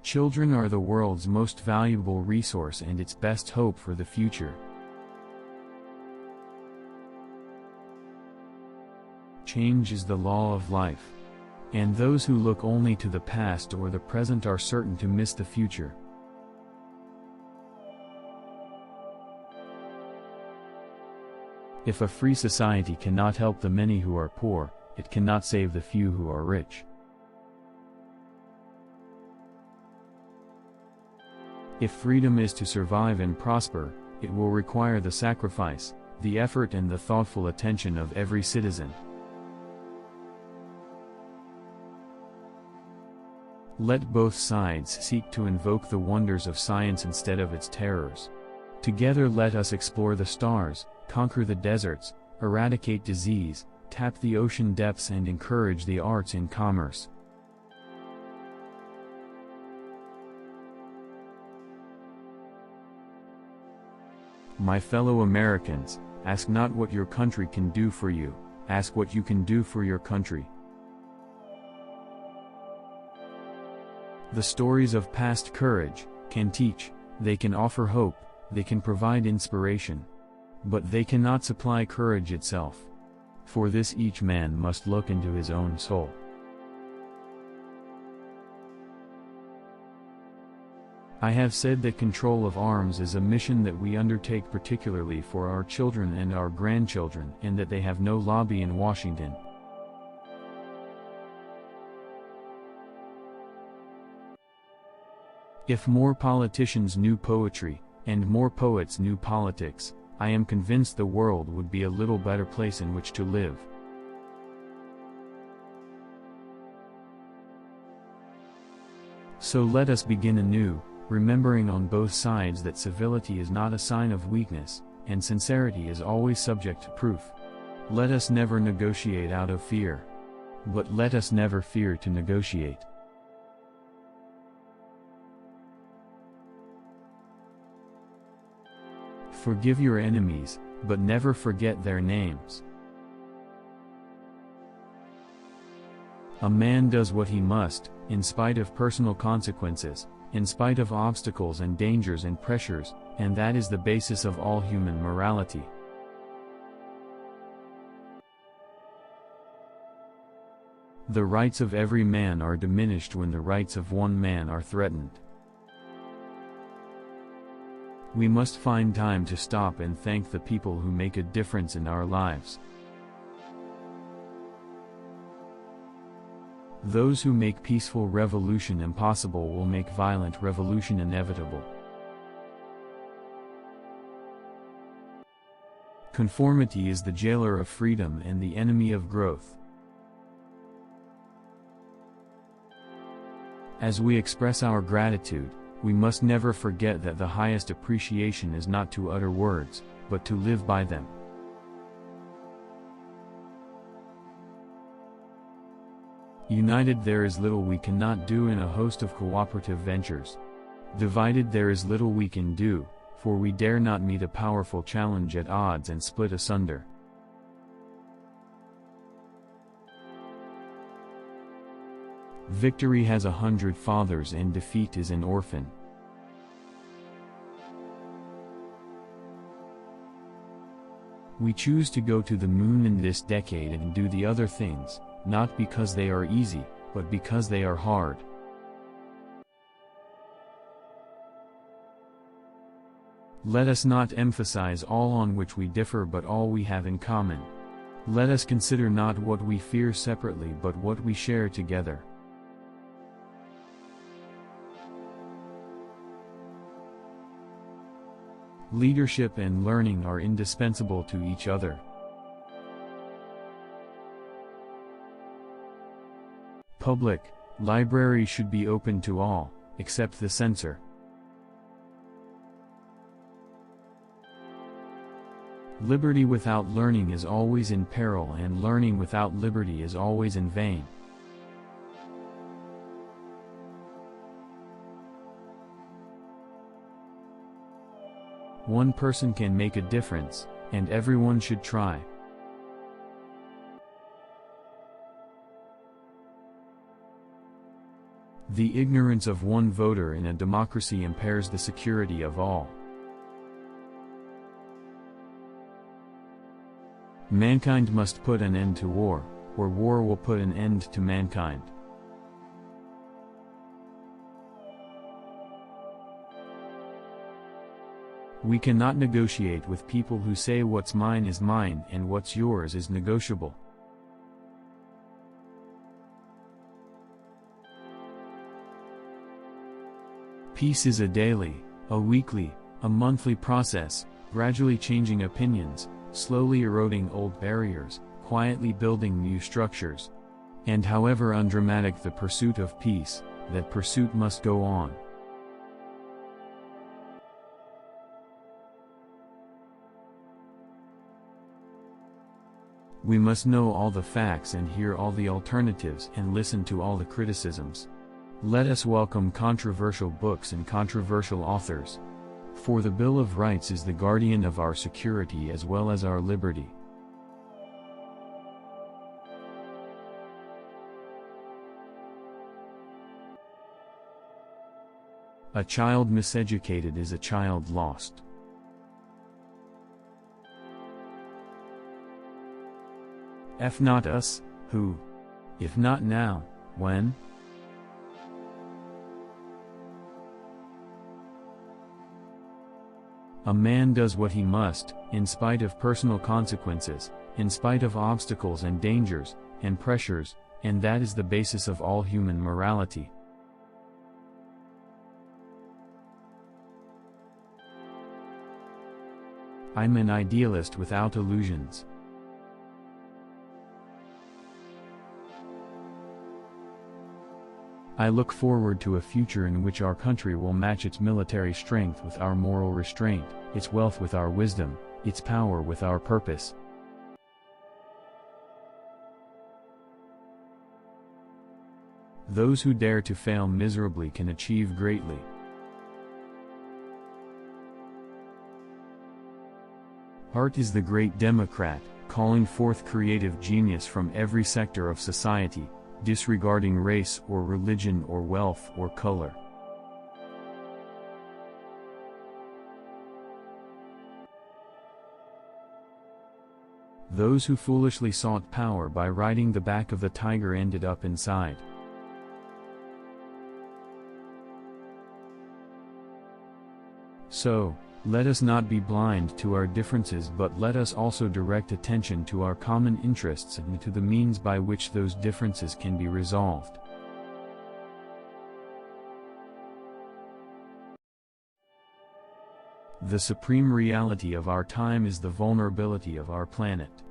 Children are the world's most valuable resource and its best hope for the future. Change is the law of life. And those who look only to the past or the present are certain to miss the future. If a free society cannot help the many who are poor, it cannot save the few who are rich. If freedom is to survive and prosper, it will require the sacrifice, the effort and the thoughtful attention of every citizen. Let both sides seek to invoke the wonders of science instead of its terrors. Together let us explore the stars, conquer the deserts, eradicate disease, tap the ocean depths and encourage the arts and commerce. My fellow Americans, ask not what your country can do for you, ask what you can do for your country. The stories of past courage can teach, they can offer hope, they can provide inspiration. But they cannot supply courage itself. For this each man must look into his own soul. I have said that control of arms is a mission that we undertake particularly for our children and our grandchildren, and that they have no lobby in Washington. If more politicians knew poetry, and more poets knew politics, I am convinced the world would be a little better place in which to live. So let us begin anew, remembering on both sides that civility is not a sign of weakness, and sincerity is always subject to proof. Let us never negotiate out of fear. But let us never fear to negotiate. Forgive your enemies, but never forget their names. A man does what he must, in spite of personal consequences, in spite of obstacles and dangers and pressures, and that is the basis of all human morality. The rights of every man are diminished when the rights of one man are threatened. We must find time to stop and thank the people who make a difference in our lives. Those who make peaceful revolution impossible will make violent revolution inevitable. Conformity is the jailer of freedom and the enemy of growth. As we express our gratitude, we must never forget that the highest appreciation is not to utter words, but to live by them. United there is little we cannot do in a host of cooperative ventures. Divided there is little we can do, for we dare not meet a powerful challenge at odds and split asunder. Victory has 100 fathers and defeat is an orphan. We choose to go to the moon in this decade and do the other things, not because they are easy, but because they are hard. Let us not emphasize all on which we differ but all we have in common. Let us consider not what we fear separately but what we share together. Leadership and learning are indispensable to each other. Public libraries should be open to all, except the censor. Liberty without learning is always in peril, and learning without liberty is always in vain. One person can make a difference, and everyone should try. The ignorance of one voter in a democracy impairs the security of all. Mankind must put an end to war, or war will put an end to mankind. We cannot negotiate with people who say what's mine is mine and what's yours is negotiable. Peace is a daily, a weekly, a monthly process, gradually changing opinions, slowly eroding old barriers, quietly building new structures. And however undramatic the pursuit of peace, that pursuit must go on. We must know all the facts and hear all the alternatives and listen to all the criticisms. Let us welcome controversial books and controversial authors. For the Bill of Rights is the guardian of our security as well as our liberty. A child miseducated is a child lost. If not us, who? If not now, when? A man does what he must, in spite of personal consequences, in spite of obstacles and dangers, and pressures, and that is the basis of all human morality. I'm an idealist without illusions. I look forward to a future in which our country will match its military strength with our moral restraint, its wealth with our wisdom, its power with our purpose. Those who dare to fail miserably can achieve greatly. Art is the great democrat, calling forth creative genius from every sector of society, disregarding race or religion or wealth or color. Those who foolishly sought power by riding the back of the tiger ended up inside. So, let us not be blind to our differences, but let us also direct attention to our common interests and to the means by which those differences can be resolved. The supreme reality of our time is the vulnerability of our planet.